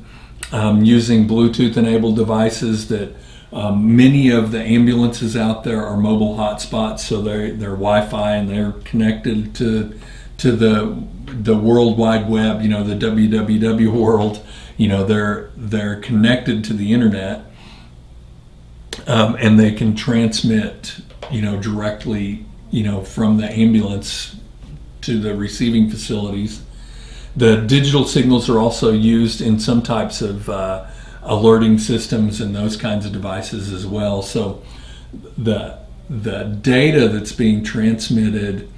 [SPEAKER 1] using Bluetooth enabled devices that many of the ambulances out there are mobile hotspots, so they're Wi-Fi and they're connected to the World Wide Web, the WWW world. They're connected to the internet, and they can transmit directly from the ambulance to the receiving facilities. The digital signals are also used in some types of alerting systems and those kinds of devices as well. So the data that's being transmitted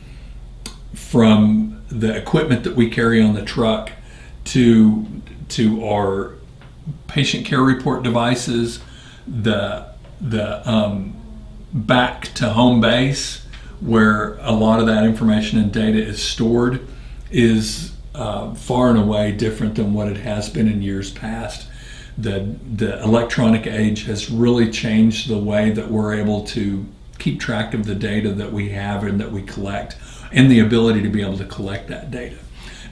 [SPEAKER 1] from the equipment that we carry on the truck to our patient care report devices, the back to home base where a lot of that information and data is stored is far and away different than what it has been in years past. The electronic age has really changed the way that we're able to keep track of the data that we have and that we collect, and the ability to be able to collect that data.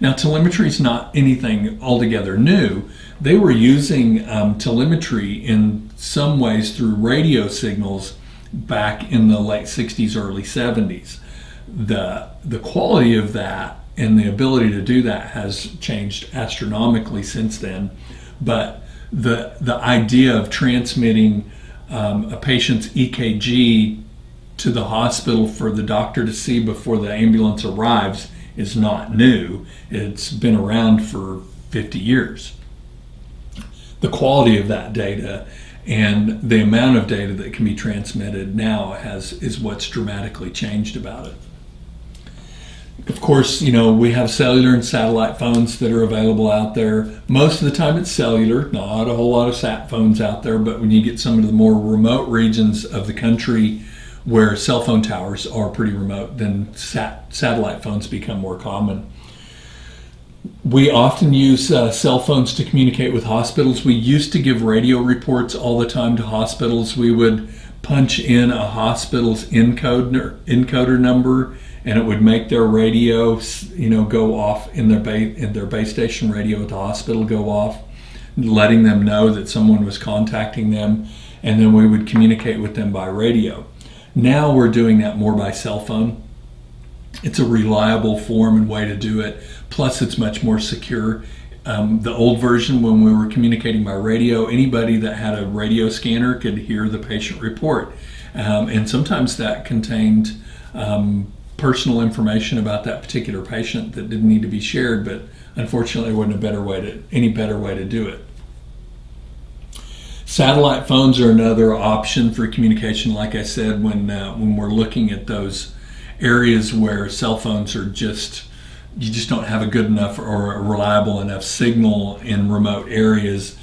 [SPEAKER 1] Now, telemetry is not anything altogether new. They were using telemetry in some ways through radio signals back in the late 60s, early 70s. The quality of that and the ability to do that has changed astronomically since then. But the idea of transmitting a patient's EKG to the hospital for the doctor to see before the ambulance arrives is not new. It's been around for 50 years. The quality of that data and the amount of data that can be transmitted now is what's dramatically changed about it. Of course, we have cellular and satellite phones that are available out there. Most of the time it's cellular, not a whole lot of sat phones out there, but when you get some of the more remote regions of the country where cell phone towers are pretty remote, then satellite phones become more common. We often use cell phones to communicate with hospitals. We used to give radio reports all the time to hospitals. We would punch in a hospital's encoder number, and it would make their radio, go off in their base station radio at the hospital go off, letting them know that someone was contacting them, and then we would communicate with them by radio. Now we're doing that more by cell phone. It's a reliable form and way to do it. Plus, it's much more secure. The old version, when we were communicating by radio, anybody that had a radio scanner could hear the patient report. And sometimes that contained personal information about that particular patient that didn't need to be shared, but unfortunately there wasn't any better way to do it. Satellite phones are another option for communication, like I said, when we're looking at those areas where cell phones are you just don't have a good enough or a reliable enough signal in remote areas.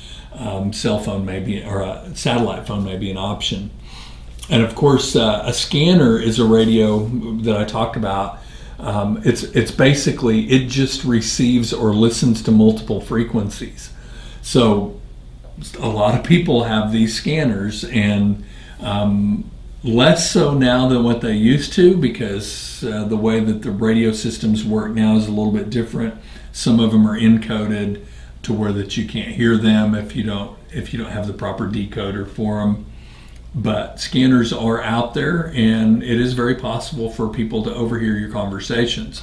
[SPEAKER 1] Cell phone may be, or a satellite phone may be an option. And of course, a scanner is a radio that I talked about. It's basically, it just receives or listens to multiple frequencies. So a lot of people have these scanners, and less so now than what they used to, because the way that the radio systems work now is a little bit different. Some of them are encoded to where that you can't hear them if you don't have the proper decoder for them. But scanners are out there, and it is very possible for people to overhear your conversations.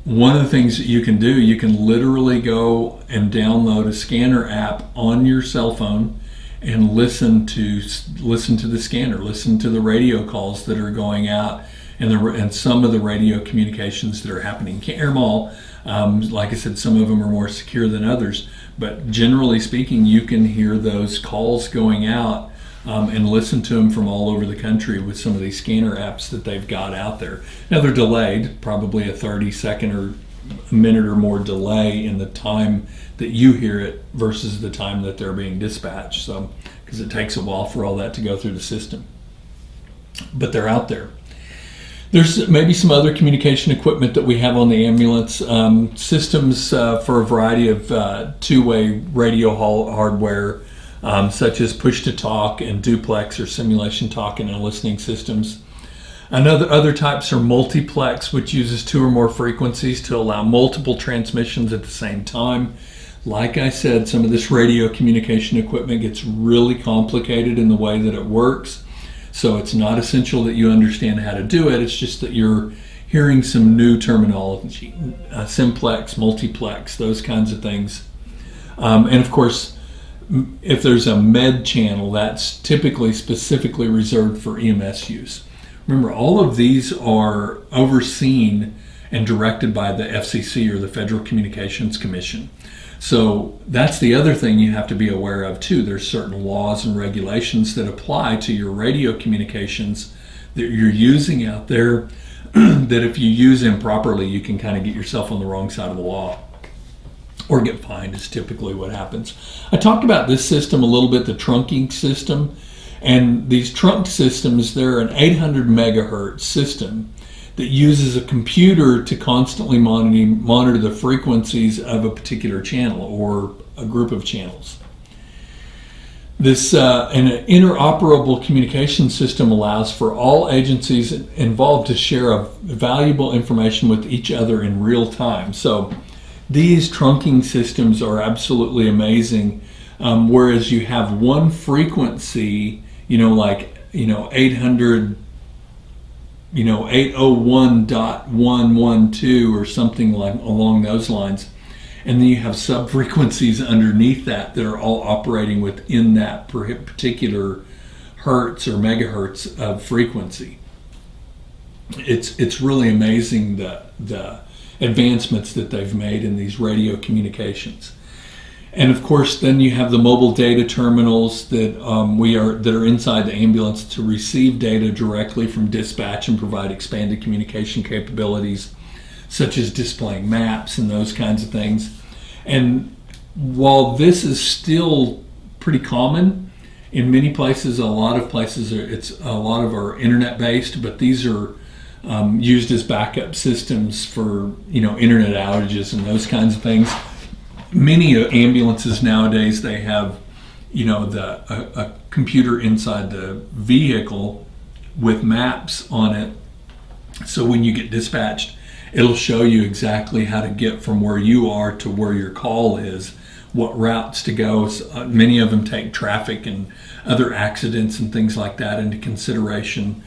[SPEAKER 1] One of the things that you can do, you can literally go and download a scanner app on your cell phone and listen to the scanner, listen to the radio calls that are going out, and some of the radio communications that are happening. You can't hear them all. Like I said, some of them are more secure than others, but generally speaking, you can hear those calls going out and listen to them from all over the country with some of these scanner apps that they've got out there. Now they're delayed, probably a 30-second or a minute or more delay in the time that you hear it versus the time that they're being dispatched. So, because it takes a while for all that to go through the system. But they're out there. There's maybe some other communication equipment that we have on the ambulance. Systems for a variety of two-way radio hardware, such as push-to-talk and duplex or simulation talking and listening systems. Other types are multiplex, which uses 2 or more frequencies to allow multiple transmissions at the same time. Like I said, some of this radio communication equipment gets really complicated in the way that it works. So it's not essential that you understand how to do it. It's just that you're hearing some new terminology, simplex, multiplex, those kinds of things. And of course, if there's a med channel, that's typically specifically reserved for EMS use. Remember, all of these are overseen and directed by the FCC, or the Federal Communications Commission. So that's the other thing you have to be aware of too. There's certain laws and regulations that apply to your radio communications that you're using out there that if you use improperly, you can kind of get yourself on the wrong side of the law, or get fined is typically what happens. I talked about this system a little bit, the trunking system. And these trunk systems, they're an 800 megahertz system that uses a computer to constantly monitor the frequencies of a particular channel or a group of channels. This an interoperable communication system allows for all agencies involved to share valuable information with each other in real time. So these trunking systems are absolutely amazing. Whereas you have one frequency, like 800, 801.112 or something along those lines, and then you have sub-frequencies underneath that are all operating within that particular hertz or megahertz of frequency. It's really amazing the advancements that they've made in these radio communications. And of course, then you have the mobile data terminals that are inside the ambulance to receive data directly from dispatch and provide expanded communication capabilities, such as displaying maps and those kinds of things. And while this is still pretty common in many places, a lot of places a lot of are internet-based, but these are used as backup systems for internet outages and those kinds of things. Many ambulances nowadays, they have a computer inside the vehicle with maps on it, so when you get dispatched, it'll show you exactly how to get from where you are to where your call is, what routes to go. So, many of them take traffic and other accidents and things like that into consideration,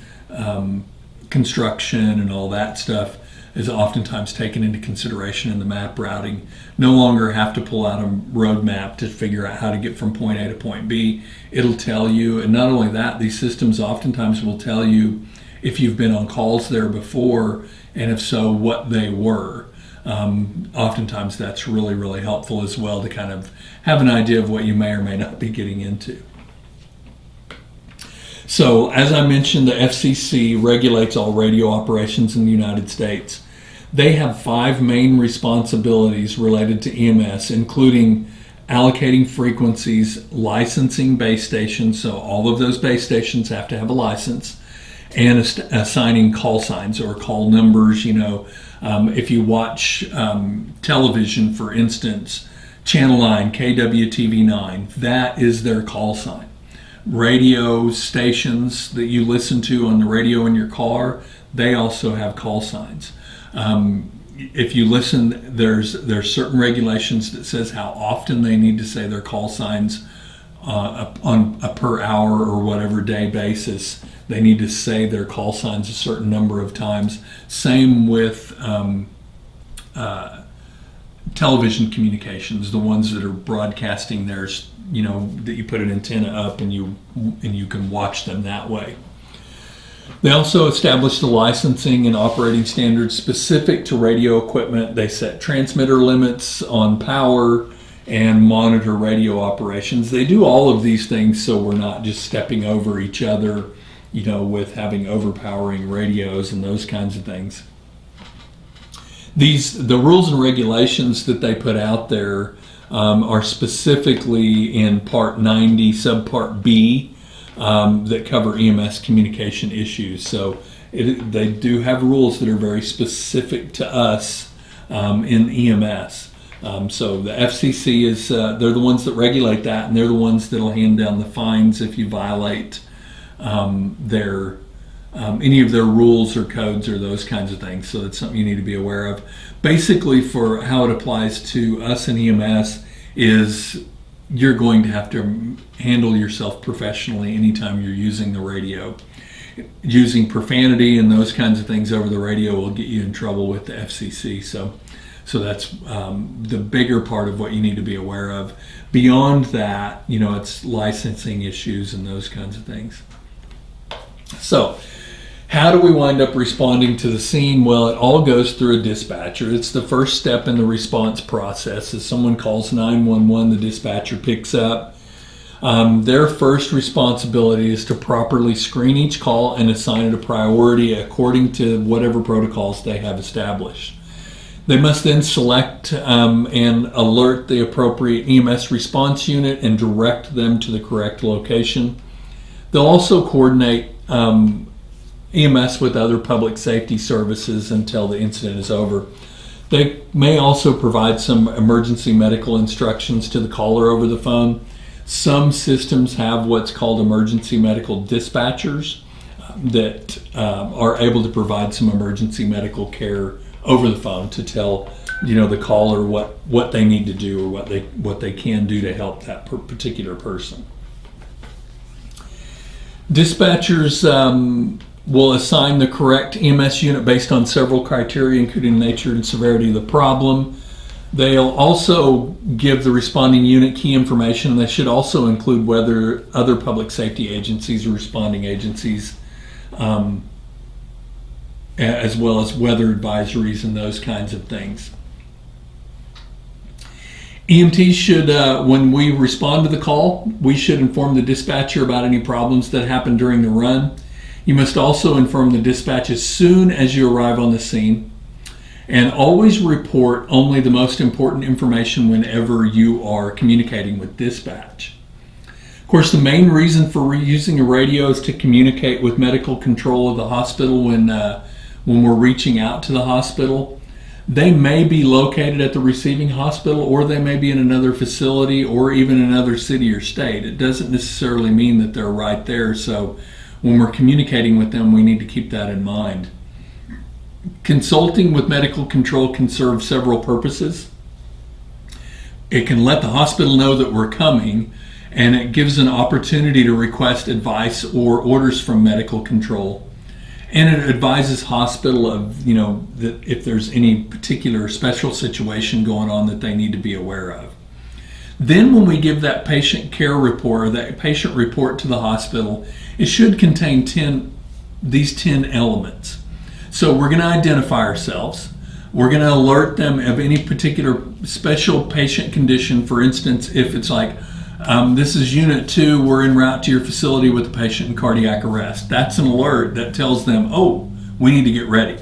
[SPEAKER 1] construction and all that stuff. is oftentimes taken into consideration in the map routing. No longer have to pull out a road map to figure out how to get from point A to point B. It'll tell you, and not only that, these systems oftentimes will tell you if you've been on calls there before, and if so, what they were. Oftentimes that's really, really helpful as well to kind of have an idea of what you may or may not be getting into. So, as I mentioned, the FCC regulates all radio operations in the United States. They have 5 main responsibilities related to EMS, including allocating frequencies, licensing base stations, so all of those base stations have to have a license, and assigning call signs or call numbers. If you watch television, for instance, Channel 9, KWTV 9, that is their call sign. Radio stations that you listen to on the radio in your car, they also have call signs. If you listen, there's certain regulations that says how often they need to say their call signs on a per hour or whatever day basis. They need to say their call signs a certain number of times. Same with television communications, the ones that are broadcasting theirs, that you put an antenna up and you can watch them that way. They also established the licensing and operating standards specific to radio equipment. They set transmitter limits on power and monitor radio operations. They do all of these things so we're not just stepping over each other, with having overpowering radios and those kinds of things. The rules and regulations that they put out there are specifically in Part 90, Subpart B, that cover EMS communication issues. So they do have rules that are very specific to us in EMS. So the FCC is, they're the ones that regulate that, and they're the ones that will hand down the fines if you violate any of their rules or codes or those kinds of things. So that's something you need to be aware of. Basically, for how it applies to us in EMS is you're going to have to handle yourself professionally anytime you're using the radio. Using profanity and those kinds of things over the radio will get you in trouble with the FCC. So that's the bigger part of what you need to be aware of. Beyond that, it's licensing issues and those kinds of things. So, how do we wind up responding to the scene? Well, it all goes through a dispatcher. It's the first step in the response process. As someone calls 911, the dispatcher picks up. Their first responsibility is to properly screen each call and assign it a priority according to whatever protocols they have established. They must then select and alert the appropriate EMS response unit and direct them to the correct location. They'll also coordinate EMS with other public safety services until the incident is over. They may also provide some emergency medical instructions to the caller over the phone. Some systems have what's called emergency medical dispatchers that are able to provide some emergency medical care over the phone to tell the caller what they need to do or what they can do to help that particular person. Dispatchers will assign the correct EMS unit based on several criteria, including the nature and severity of the problem. They'll also give the responding unit key information, and they should also include whether other public safety agencies or responding agencies, as well as weather advisories and those kinds of things. EMTs should, when we respond to the call, we should inform the dispatcher about any problems that happen during the run. You must also inform the dispatch as soon as you arrive on the scene, and always report only the most important information whenever you are communicating with dispatch. Of course, the main reason for using a radio is to communicate with medical control of the hospital when we're reaching out to the hospital. They may be located at the receiving hospital, or they may be in another facility, or even another city or state. It doesn't necessarily mean that they're right there, so when we're communicating with them, we need to keep that in mind. Consulting with medical control can serve several purposes. It can let the hospital know that we're coming, and it gives an opportunity to request advice or orders from medical control. And it advises hospital of, that if there's any particular special situation going on that they need to be aware of. Then when we give that patient care report or that patient report to the hospital, it should contain these 10 elements. So we're going to identify ourselves. We're going to alert them of any particular special patient condition. For instance, if it's like, this is Unit 2, we're en route to your facility with a patient in cardiac arrest. That's an alert that tells them, oh, we need to get ready.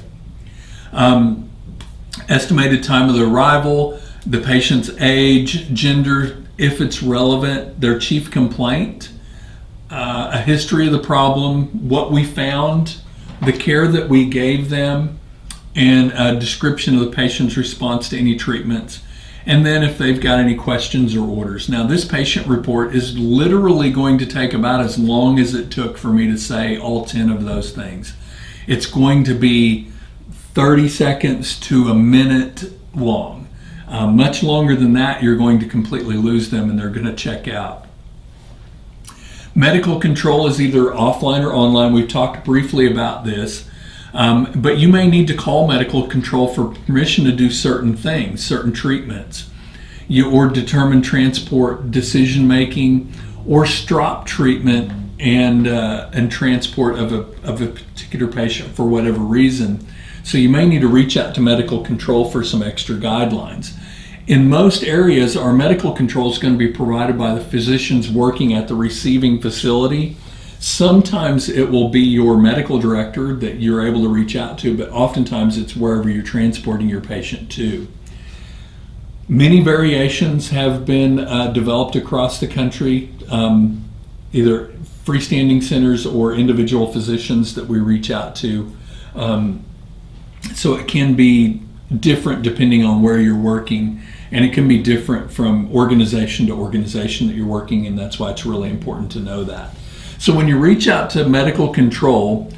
[SPEAKER 1] Estimated time of the arrival, the patient's age, gender, if it's relevant, their chief complaint, a history of the problem, what we found, the care that we gave them, and a description of the patient's response to any treatments. And then if they've got any questions or orders. Now, this patient report is literally going to take about as long as it took for me to say all 10 of those things. It's going to be 30 seconds to a minute long. Much longer than that, you're going to completely lose them and they're going to check out. Medical control is either offline or online. We've talked briefly about this. But you may need to call medical control for permission to do certain things, certain treatments, or determine transport decision making, or stop treatment and transport of a particular patient for whatever reason. So you may need to reach out to medical control for some extra guidelines. In most areas, our medical control is going to be provided by the physicians working at the receiving facility. Sometimes it will be your medical director that you're able to reach out to, but oftentimes it's wherever you're transporting your patient to. Many variations have been developed across the country, either freestanding centers or individual physicians that we reach out to. So it can be different depending on where you're working, and it can be different from organization to organization that you're working in. That's why it's really important to know that. So when you reach out to medical control,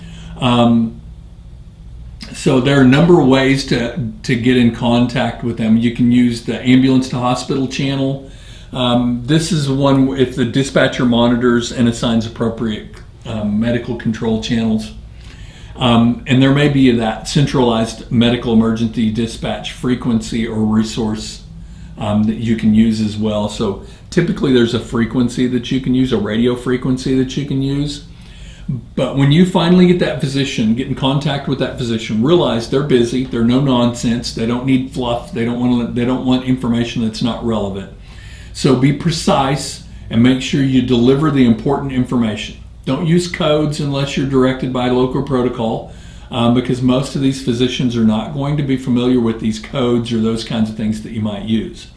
[SPEAKER 1] so there are a number of ways to get in contact with them. You can use the ambulance to hospital channel. This is one if the dispatcher monitors and assigns appropriate medical control channels. And there may be that centralized medical emergency dispatch frequency or resource that you can use as well. So typically there's a frequency that you can use, a radio frequency that you can use. But when you finally get that physician, get in contact with that physician, realize they're busy, they're no nonsense, they don't need fluff, they don't want information that's not relevant. So be precise and make sure you deliver the important information. Don't use codes unless you're directed by local protocol, because most of these physicians are not going to be familiar with these codes or those kinds of things that you might use.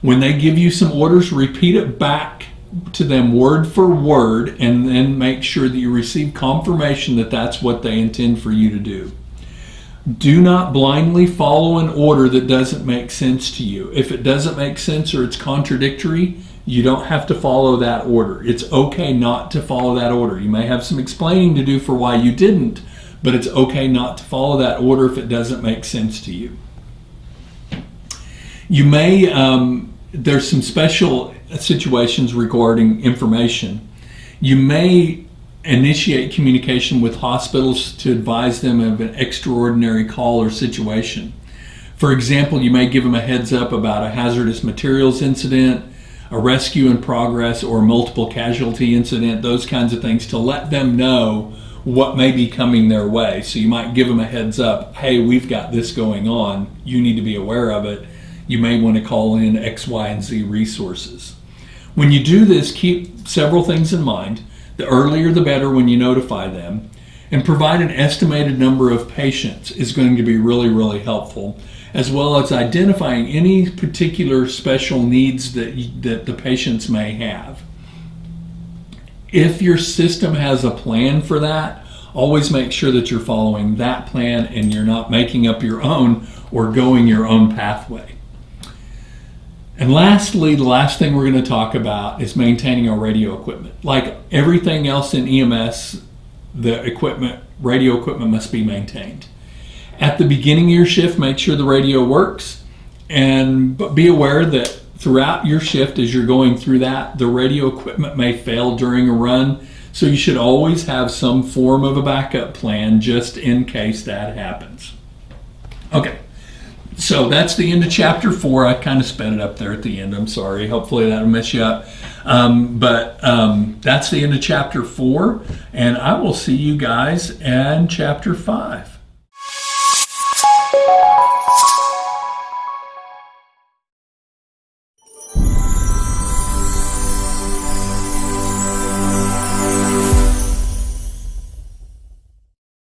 [SPEAKER 1] When they give you some orders, repeat it back to them word for word, and then make sure that you receive confirmation that that's what they intend for you to do. Do not blindly follow an order that doesn't make sense to you. If it doesn't make sense or it's contradictory, you don't have to follow that order. It's okay not to follow that order. You may have some explaining to do for why you didn't, but it's okay not to follow that order if it doesn't make sense to you. You may, there's some special situations regarding information. You may initiate communication with hospitals to advise them of an extraordinary call or situation. For example, you may give them a heads up about a hazardous materials incident, a rescue in progress, or a multiple casualty incident, those kinds of things, to let them know what may be coming their way. So you might give them a heads up, hey, we've got this going on, you need to be aware of it. You may want to call in X, Y, and Z resources. When you do this, keep several things in mind. The earlier the better when you notify them, and provide an estimated number of patients is going to be really, really helpful, as well as identifying any particular special needs that the patients may have. If your system has a plan for that, always make sure that you're following that plan and you're not making up your own or going your own pathway. And lastly, the last thing we're going to talk about is maintaining our radio equipment. Like everything else in EMS, the radio equipment must be maintained. At the beginning of your shift, make sure the radio works, but be aware that throughout your shift, as you're going through that, the radio equipment may fail during a run. So you should always have some form of a backup plan just in case that happens. Okay, so that's the end of chapter 4. I kind of sped it up there at the end. I'm sorry. Hopefully that'll mess you up. But that's the end of chapter 4, and I will see you guys in chapter 5.